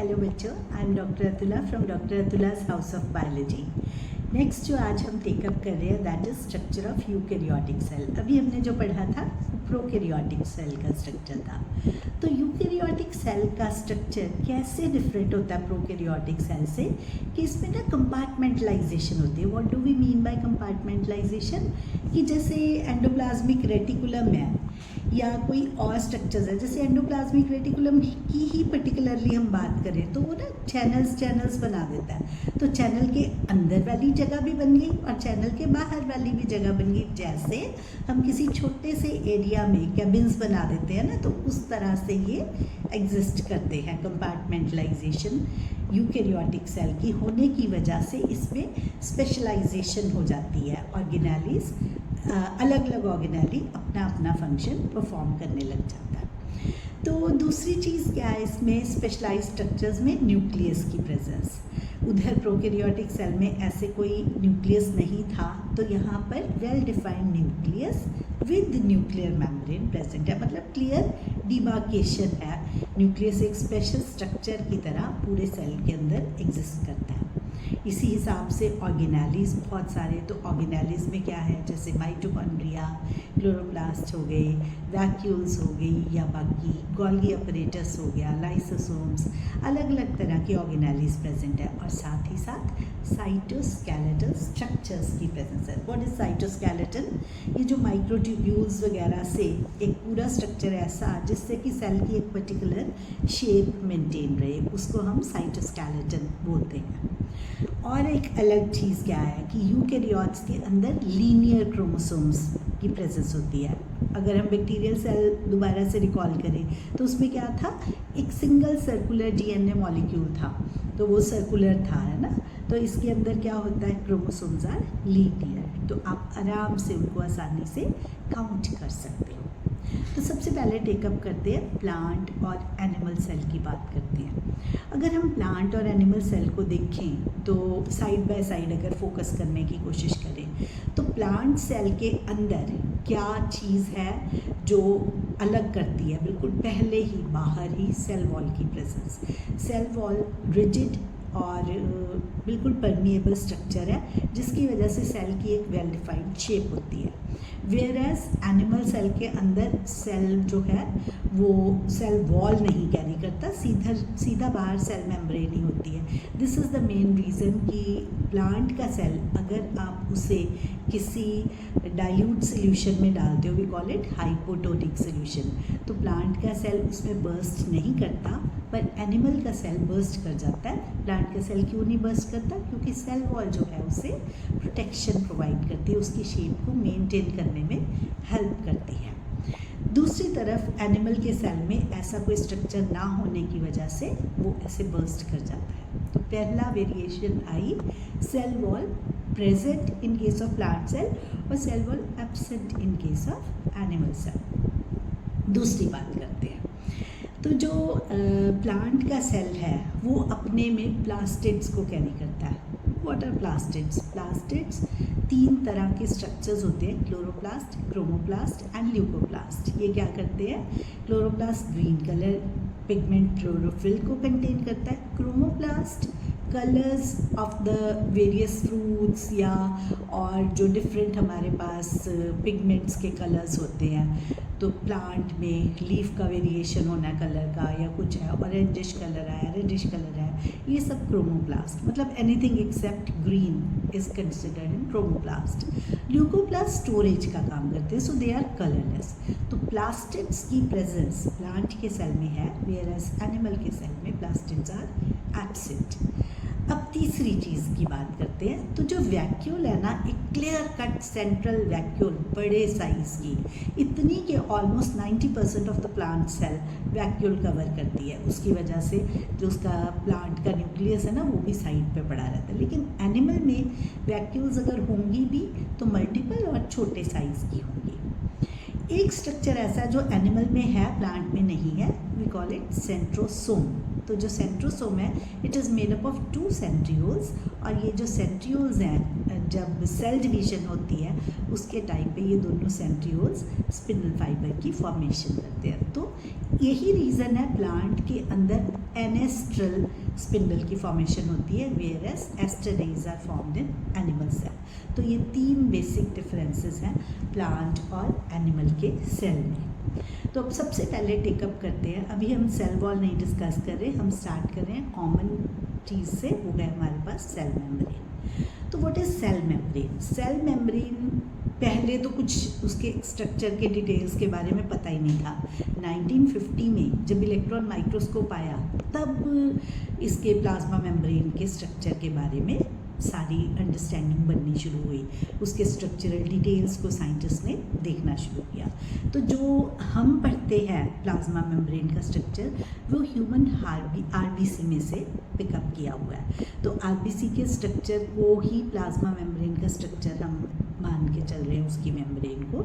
Hello बच्चों, I am doctor Atula from doctor अतुला's house of biology. Next जो आज हम टेकअप कर रहे हैं that is structure of eukaryotic cell. अभी हमने जो पढ़ा था प्रोकैरियोटिक सेल का स्ट्रक्चर था। तो यूकैरियोटिक सेल का स्ट्रक्चर कैसे डिफरेंट होता है प्रोकैरियोटिक सेल से कि इसमें ना कंपार्टमेंटलाइजेशन होती है। What do we mean by compartmentalization? कि जैसे एंडोप्लाज्मिक रेटिकुलम है या कोई और स्ट्रक्चर्स है, जैसे एंडोप्लाज्मिक रेटिकुलम की ही पर्टिकुलरली हम बात करें तो वो ना चैनल्स बना देता है। तो चैनल के अंदर वाली जगह भी बन गई और चैनल के बाहर वाली भी जगह बन गई। जैसे हम किसी छोटे से एरिया में कैबिन्स बना देते हैं ना, तो उस तरह से ये एग्जिस्ट करते हैं। कंपार्टमेंटलाइजेशन यूकैरियोटिक सेल की होने की वजह से इसमें स्पेशलाइजेशन हो जाती है। ऑर्गेनेलीज अलग अलग ऑर्गेनेली अपना अपना फंक्शन परफॉर्म करने लग जाता है। तो दूसरी चीज़ क्या है इसमें स्पेशलाइज्ड स्ट्रक्चर्स में? न्यूक्लियस की प्रेजेंस। उधर प्रोकैरियोटिक सेल में ऐसे कोई न्यूक्लियस नहीं था, तो यहाँ पर well defined nucleus with nuclear membrane present है। मतलब क्लियर डिमार्केशन है। न्यूक्लियस एक स्पेशल स्ट्रक्चर की तरह पूरे सेल के अंदर एग्जिस्ट करता है। इसी हिसाब से ऑर्गेनेलीज बहुत सारे, तो ऑर्गेनेलीज में क्या है, जैसे माइटोकॉन्ड्रिया, क्लोरोप्लास्ट हो गए, वैक्यूल्स हो गई या बाकी गोल्गी अपरेटस हो गया, लाइसोसोम्स, अलग अलग तरह की ऑर्गेनेलीज प्रेजेंट है। और साथ ही साथ साइटोस्केलेटल स्ट्रक्चर्स की प्रेजेंस है। What is cytoskeleton? ये जो माइक्रोट्यूब्यूल्स वगैरह से एक पूरा स्ट्रक्चर ऐसा जिससे कि सेल की एक पर्टिकुलर शेप मेंटेन रहे, उसको हम साइटोस्केलेटन बोलते हैं। और एक अलग चीज़ क्या है कि यूकैरियोट्स के अंदर लीनियर क्रोमोसोम्स की प्रेजेंस होती है। अगर हम बैक्टीरियल सेल दोबारा से रिकॉल करें तो उसमें क्या था, एक सिंगल सर्कुलर डीएनए मॉलिक्यूल था, तो वो सर्कुलर था, है ना। तो इसके अंदर क्या होता है, क्रोमोसोम्स आर लीनियर, तो आप आराम से उनको आसानी से काउंट कर सकते हो। तो सबसे पहले टेकअप करते हैं प्लांट और एनिमल सेल की बात करते हैं। अगर हम प्लांट और एनिमल सेल को देखें तो साइड बाय साइड अगर फोकस करने की कोशिश करें तो प्लांट सेल के अंदर क्या चीज़ है जो अलग करती है? बिल्कुल पहले ही बाहर ही सेल वॉल की प्रेजेंस। सेल वॉल रिजिड और बिल्कुल परमिएबल स्ट्रक्चर है जिसकी वजह से सेल की एक वेल डिफाइंड शेप होती है। वेयर एज एनिमल सेल के अंदर सेल जो है वो सेल वॉल नहीं कैरी करता, सीधा बाहर सेल मेम्ब्रेन ही होती है। This is the main reason कि प्लांट का सेल अगर आप उसे किसी डाइल्यूट सोल्यूशन में डालते हो, we call it hypotonic solution, तो प्लांट का सेल उसमें बर्स्ट नहीं करता, पर एनिमल का सेल बर्स्ट कर जाता है। प्लांट का सेल क्यों नहीं बर्स्ट करता? क्योंकि सेल वॉल जो है उसे प्रोटेक्शन प्रोवाइड करती है, उसकी शेप को मेंटेन करने में हेल्प करती है। दूसरी तरफ एनिमल के सेल में ऐसा कोई स्ट्रक्चर ना होने की वजह से वो ऐसे बर्स्ट कर जाता है। तो पहला variation I cell wall present in case of plant cell और cell wall absent in case of animal cell. दूसरी बात करते हैं, तो जो प्लांट का सेल है वो अपने में प्लास्टिड्स को कैरी करता है। What are plastids? प्लास्टिड्स 3 तरह के स्ट्रक्चर्स होते हैं, क्लोरोप्लास्ट, क्रोमोप्लास्ट एंड ल्यूकोप्लास्ट। ये क्या करते हैं? Chloroplast green colour pigment chlorophyll को कंटेन करता है। Chromoplast colours of the various fruits या और जो डिफरेंट हमारे पास पिगमेंट्स के कलर्स होते हैं, तो प्लांट में लीफ का वेरिएशन होना कलर का या कुछ है, ऑरेंजिश कलर है, रेडिश कलर है, ये सब क्रोमोप्लास्ट, मतलब anything accept green is considered in chromoplast. Leucoplast storage का काम करते हैं, सो दे आर कलरलेस। तो प्लास्टिड्स की प्रेजेंस प्लांट के सेल में है, वेयर एज एनिमल के सेल में प्लास्टिड्स आर एब्सेंट। अब तीसरी चीज़ की बात करते हैं, तो जो वैक्यूल है ना, एक क्लियर कट सेंट्रल वैक्यूल बड़े साइज़ की, इतनी कि almost 90% of the plant cell vacuole cover करती है। उसकी वजह से जो उसका प्लांट का न्यूक्लियस है ना वो भी साइड पे पड़ा रहता है। लेकिन एनिमल में वैक्यूल्स अगर होंगी भी तो मल्टीपल और छोटे साइज़ की होंगी। एक स्ट्रक्चर ऐसा जो एनिमल में है प्लांट में नहीं है, वी कॉल इट सेंट्रोसोम। तो जो सेंट्रोसोम है it is made up of 2 centrioles, और ये जो सेंट्रियोल्स हैं जब सेल डिवीजन होती है उसके टाइम पे ये दोनों सेंट्रियोल्स स्पिंडल फाइबर की फॉर्मेशन करते हैं। तो यही रीज़न है प्लांट के अंदर एनेस्ट्रल स्पिंडल की फॉर्मेशन होती है, whereas asters are formed in animal cell. तो ये 3 बेसिक डिफरेंसेस हैं प्लांट और एनिमल के सेल में। तो अब सबसे पहले टेकअप करते हैं, अभी हम सेल वॉल नहीं डिस्कस कर रहे, हम स्टार्ट कर रहे हैं कॉमन चीज़ से, वो है हमारे पास सेल मेम्ब्रेन। तो what is cell membrane? Cell membrane पहले तो कुछ उसके स्ट्रक्चर के डिटेल्स के बारे में पता ही नहीं था। 1950 में जब इलेक्ट्रॉन माइक्रोस्कोप आया तब इसके प्लाज्मा मेम्ब्रेन के स्ट्रक्चर के बारे में सारी अंडरस्टैंडिंग बननी शुरू हुई, उसके स्ट्रक्चरल डिटेल्स को साइंटिस्ट ने देखना शुरू किया। तो जो हम पढ़ते हैं प्लाज्मा मेम्ब्रेन का स्ट्रक्चर वो ह्यूमन आरबीसी में से पिकअप किया हुआ है। तो आरबीसी के स्ट्रक्चर को ही प्लाज्मा मेम्ब्रेन का स्ट्रक्चर हम मान के चल रहे हैं उसकी मेम्ब्रेन को।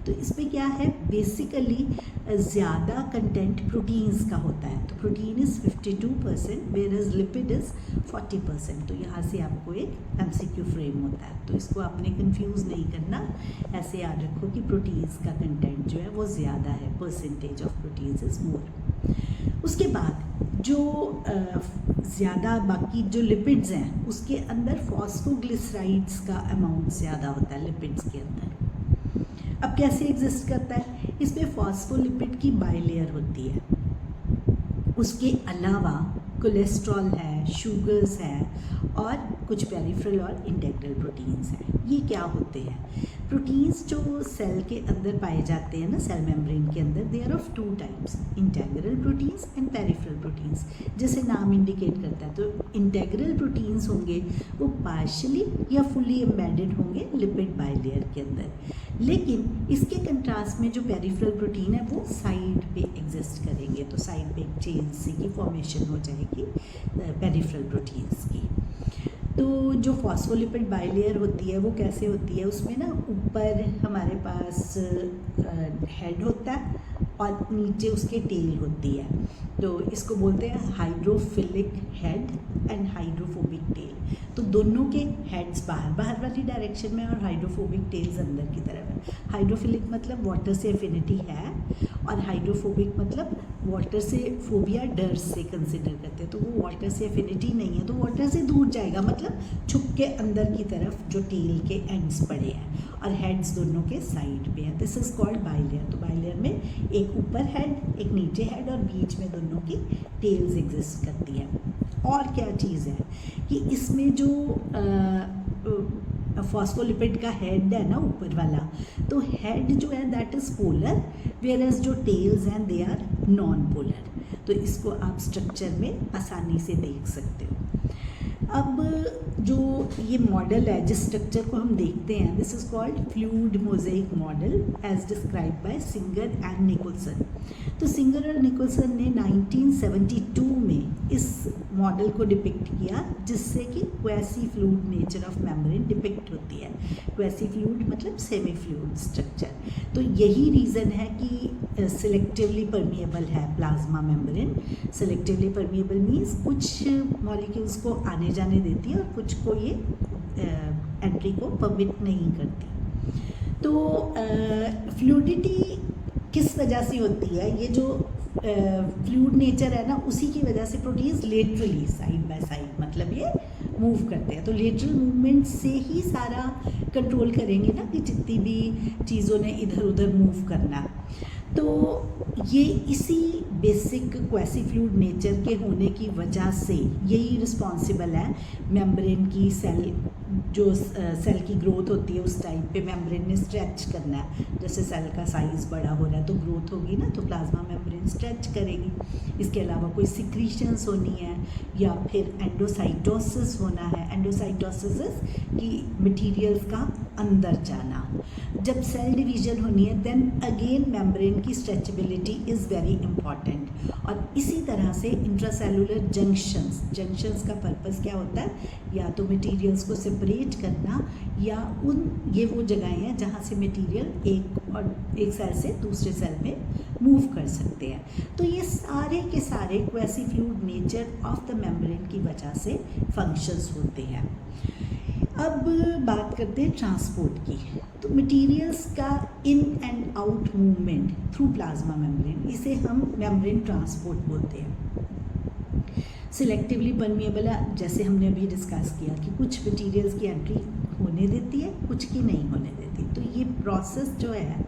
तो इसमें क्या है, बेसिकली ज़्यादा कंटेंट प्रोटीन्स का होता है। तो protein is 52% whereas lipid is 40%। तो यहाँ से आपको एक MCQ फ्रेम होता है, तो इसको आपने कंफ्यूज नहीं करना, ऐसे याद रखो कि प्रोटीन्स का कंटेंट जो है वो ज़्यादा है, percentage of proteins is more. उसके बाद जो ज़्यादा बाकी जो लिपिड्स हैं उसके अंदर फॉस्फोग्लिसराइड्स का अमाउंट ज़्यादा होता है लिपिड्स के अंदर। अब कैसे एग्जिस्ट करता है, इसमें फॉस्फोलिपिड की बाइलेयर होती है, उसके अलावा कोलेस्ट्रॉल है, शुगर्स है और कुछ पेरिफेरल और इंटेग्रल प्रोटीन्स हैं। ये क्या होते हैं? प्रोटीन्स जो सेल के अंदर पाए जाते हैं ना, सेल मेम्ब्रेन के अंदर, they are of 2 types, integral proteins and peripheral proteins, जैसे नाम इंडिकेट करता है। तो इंटेग्रल प्रोटीन्स होंगे वो पार्शली या फुली एम्बेडेड होंगे लिपिड बाइलेयर के अंदर, लेकिन इसके कंट्रास्ट में जो पेरिफेरल प्रोटीन है वो साइड पे एग्जिस्ट करेंगे। तो साइड पे एक चेन सी की फॉर्मेशन हो जाएगी पेरिफेरल प्रोटीन्स की। तो जो फॉस्फोलिपिड बाइलेयर होती है वो कैसे होती है, उसमें ना ऊपर हमारे पास हेड होता है और नीचे उसके टेल होती है। तो इसको बोलते हैं hydrophilic head and hydrophobic tell. तो दोनों के हेड्स बाहर वाली डायरेक्शन में और हाइड्रोफोबिक टेल्स अंदर की तरफ है। हाइड्रोफिलिक मतलब वाटर से एफिनिटी है और हाइड्रोफोबिक मतलब वाटर से फोबिया, डर से कंसिडर करते हैं। तो वो वाटर से एफिनिटी नहीं है तो वाटर से दूर जाएगा, मतलब छुप के अंदर की तरफ जो टेल के एंड्स पड़े हैं, और हेड्स दोनों के साइड पे है। This is called bilayer. तो बाइलेयर में एक ऊपर हेड, एक नीचे हेड और बीच में दोनों की टेल्स एग्जिस्ट करती है। और क्या चीज़ है कि इसमें जो फॉस्फोलिपिड का हेड है ना ऊपर वाला, तो हेड जो है that is polar, whereas जो टेल्स हैं दे आर नॉन पोलर। तो इसको आप स्ट्रक्चर में आसानी से देख सकते हो। अब जो ये मॉडल है जिस स्ट्रक्चर को हम देखते हैं, this is called fluid mosaic model as describe by Singer and Nicolson. तो सिंगर और निकोलसन ने 1972 में इस मॉडल को डिपिक्ट किया जिससे कि quasi fluid nature of membrane depict होती है। क्वेसी फ्लूइड मतलब सेमी फ्लूइड स्ट्रक्चर। तो यही रीज़न है कि सिलेक्टिवली परमिएबल है plasma membrane. Selectively permeable means कुछ मॉलिक्यूल्स को आने जाने देती है और कुछ को ये एंट्री को परमिट नहीं करती। तो फ्लूइडिटी किस वजह से होती है, ये जो फ्लूइड नेचर है ना उसी की वजह से proteins laterally side by side मतलब ये मूव करते हैं। तो लेटरल मूवमेंट से ही सारा कंट्रोल करेंगे ना कि जितनी भी चीज़ों ने इधर उधर मूव करना। तो ये इसी बेसिक क्वेसी फ्लूइड नेचर के होने की वजह से यही रिस्पॉन्सिबल है मेम्ब्रेन की सेल की ग्रोथ होती है उस टाइम पे मेम्ब्रेन ने स्ट्रेच करना है। जैसे सेल का साइज़ बड़ा हो रहा है तो ग्रोथ होगी ना, तो प्लाज्मा मेम्ब्रेन स्ट्रेच करेगी। इसके अलावा कोई सिक्रीशंस होनी है या फिर एंडोसाइटोसिस होना है। एंडोसाइटोसिस कि मटेरियल्स का अंदर जाना। जब सेल डिवीजन होनी है देन अगेन मेम्ब्रेन की स्ट्रेचेबिलिटी इज़ वेरी इंपॉर्टेंट। और इसी तरह से इंट्रासेलुलर जंक्शंस का पर्पस क्या होता है, या तो मटेरियल्स को सेपरेट सेपरेट करना, या ये वो जगहें हैं जहाँ से मटेरियल एक सेल से दूसरे सेल में मूव कर सकते हैं। तो ये सारे के सारे quasi fluid nature of the membrane की वजह से फंक्शंस होते हैं। अब बात करते हैं ट्रांसपोर्ट की। तो मटेरियल्स का in and out movement through plasma membrane, इसे हम मेम्ब्रेन ट्रांसपोर्ट बोलते हैं। सिलेक्टिवली परमिएबल, जैसे हमने अभी डिस्कस किया कि कुछ मटेरियल्स की एंट्री होने देती है, कुछ की नहीं होने देती। तो ये प्रोसेस जो है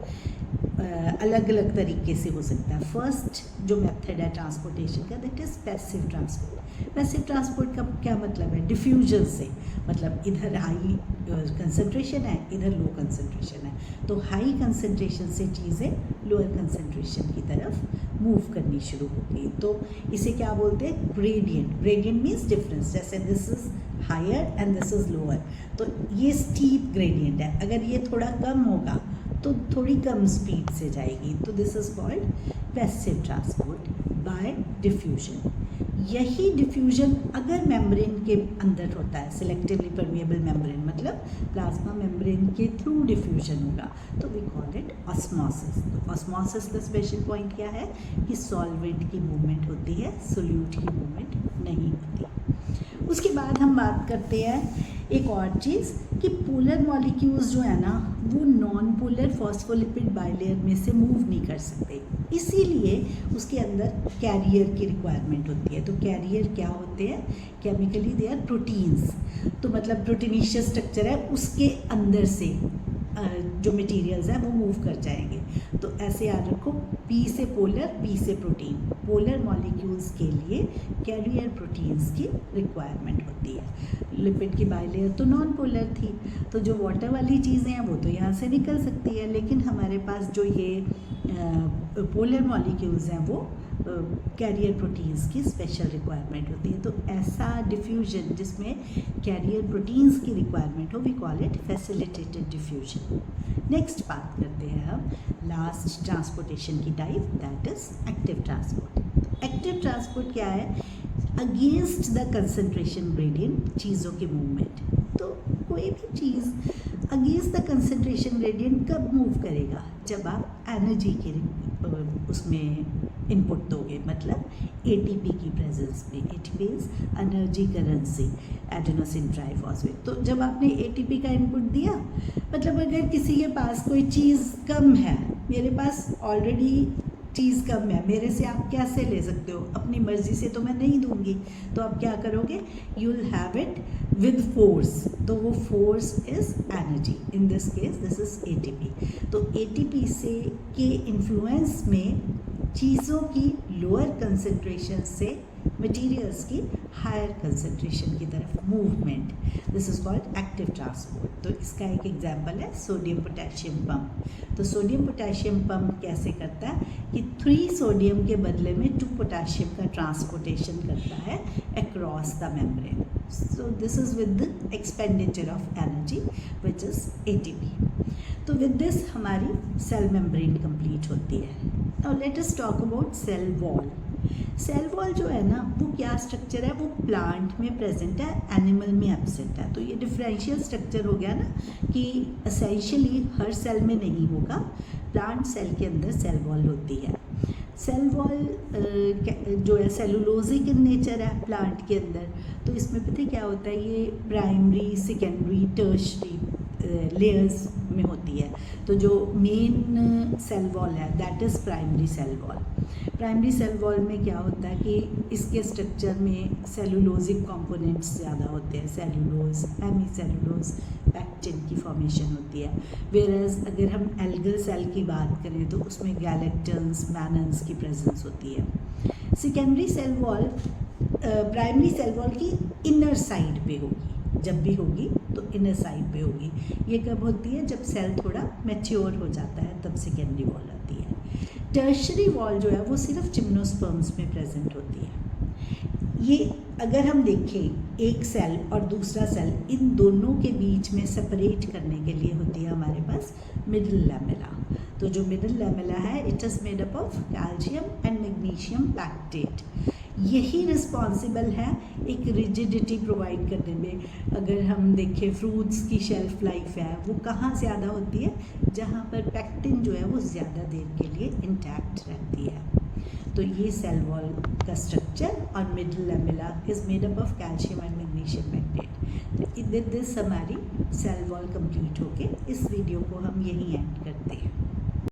अलग अलग तरीके से हो सकता है। फर्स्ट जो मेथड है ट्रांसपोर्टेशन का, that is passive transport. Passive transport का क्या मतलब है? डिफ्यूजन से, मतलब इधर हाई कंसंट्रेशन है, इधर लो कंसंट्रेशन है, तो हाई कंसंट्रेशन से चीज़ें लोअर कंसंट्रेशन की तरफ मूव करनी शुरू हो गई। तो इसे क्या बोलते हैं? ग्रेडियंट। ग्रेडियंट मीन्स डिफरेंस, जैसे this is higher and this is lower, तो ये स्टीप ग्रेडियंट है। अगर ये थोड़ा कम होगा तो थोड़ी कम स्पीड से जाएगी, तो this is called passive transport bye diffusion. यही डिफ्यूजन अगर मेम्ब्रेन के अंदर होता है, सिलेक्टिवली परमिएबल मेम्ब्रेन, मतलब प्लाज्मा मेम्ब्रेन के थ्रू डिफ्यूजन होगा, तो वी कॉल इट ऑस्मोसिस। तो ऑस्मोसिस का स्पेशल पॉइंट क्या है कि सॉल्वेंट की मूवमेंट होती है, सोल्यूट की मूवमेंट नहीं होती। उसके बाद हम बात करते हैं एक और चीज़ कि पोलर मॉलिक्यूल्स जो है ना, वो नॉन पोलर फॉस्फोलिपिड बाइलेयर में से मूव नहीं कर सकते, इसीलिए उसके अंदर कैरियर की रिक्वायरमेंट होती है। तो कैरियर क्या होते हैं? केमिकली दे आर प्रोटीन्स, तो मतलब प्रोटीनिशियस स्ट्रक्चर है, उसके अंदर से जो मटेरियल्स हैं वो मूव कर जाएंगे। तो ऐसे याद रखो, पी से पोलर, पी से प्रोटीन। पोलर मॉलिक्यूल्स के लिए कैरियर प्रोटीन्स की रिक्वायरमेंट होती है। लिपिड की बाइलेयर तो नॉन पोलर थी, तो जो वाटर वाली चीज़ें हैं वो तो यहाँ से निकल सकती है, लेकिन हमारे पास जो ये पोलर मॉलिक्यूल्स हैं वो कैरियर प्रोटीन्स की स्पेशल रिक्वायरमेंट होती है। तो ऐसा डिफ्यूजन जिसमें कैरियर प्रोटीन्स की रिक्वायरमेंट हो, we call it facilitated diffusion. Next बात करते हैं हम लास्ट ट्रांसपोर्टेशन की type, that is active transport. Active transport क्या है? अगेंस्ट द कंसंट्रेशन ग्रेडियंट चीज़ों की मूवमेंट। तो कोई भी चीज़ अगेंस्ट द कंसंट्रेशन ग्रेडियंट कब मूव करेगा? जब आप एनर्जी के उसमें इनपुट दोगे, मतलब एटीपी की प्रेजेंस में। ATP is energy currency, adenosine triphosphate. तो जब आपने एटीपी का इनपुट दिया, मतलब अगर किसी के पास कोई चीज़ कम है, मेरे पास ऑलरेडी चीज़ कम है, मेरे से आप कैसे ले सकते हो? अपनी मर्ज़ी से तो मैं नहीं दूंगी, तो आप क्या करोगे? You will have it with force, तो वो force is energy, in this case this is ATP. तो एटीपी से के इन्फ्लुएंस में चीज़ों की लोअर कंसंट्रेशन से मटेरियल्स की हायर कंसंट्रेशन की तरफ movement, this is called active transport. तो इसका एक एग्जांपल है सोडियम पोटेशियम पंप। तो सोडियम पोटेशियम पंप कैसे करता है कि 3 सोडियम के बदले में 2 पोटेशियम का ट्रांसपोर्टेशन करता है across the membrane. So this is with the expenditure of energy which is ATP. तो विद दिस हमारी सेल मेम्ब्रेन कंप्लीट होती है। Now let us talk about cell wall. Cell wall जो है ना, वो क्या स्ट्रक्चर है? वो प्लांट में प्रेजेंट है, एनिमल में एब्सेंट है। तो ये डिफरेंशियल स्ट्रक्चर हो गया ना कि एसेंशियली हर सेल में नहीं होगा, प्लांट सेल के अंदर सेल वॉल होती है। सेल वॉल जो है सेलुलोजिक इन नेचर है प्लांट के अंदर। तो इसमें पता है क्या होता है? ये प्राइमरी, सेकेंडरी, टर्शरी लेयर्स में होती है। तो जो मेन सेल वॉल है that is primary cell wall. Primary cell wall में क्या होता है कि इसके स्ट्रक्चर में सेलुलोजिक कंपोनेंट्स ज़्यादा होते हैं, सेलुलोज, हेमी सेलुलोज, पैक्टिन की फॉर्मेशन होती है। वेयरएज अगर हम एल्गल सेल की बात करें तो उसमें गैलेक्टन्स, मैनन्स की प्रेजेंस होती है। Secondary cell wall primary cell wall की इनर साइड पे होगी, जब भी होगी तो इनर साइड पे होगी। ये कब होती है? जब सेल थोड़ा मैच्योर हो जाता है, तब सेकेंडरी वॉल आती है। टर्शरी वॉल जो है वो सिर्फ जिम्नोस्पर्म्स में प्रेजेंट होती है। ये अगर हम देखें एक सेल और दूसरा सेल, इन दोनों के बीच में सेपरेट करने के लिए होती है हमारे पास मिडल लैमेला। तो जो मिडल लैमेला है, it is made up of calcium and magnesium lactate. यही रिस्पॉन्सिबल है एक रिजिडिटी प्रोवाइड करने में। अगर हम देखें फ्रूट्स की शेल्फ लाइफ है वो कहाँ ज़्यादा होती है, जहाँ पर पैक्टिन जो है वो ज़्यादा देर के लिए इंटैक्ट रहती है। तो ये सेल वॉल का स्ट्रक्चर और middle lamella is made up of calcium and magnesium magnet. तो दिस हमारी सेल वॉल कंप्लीट होके इस वीडियो को हम यहीं एंड करते हैं।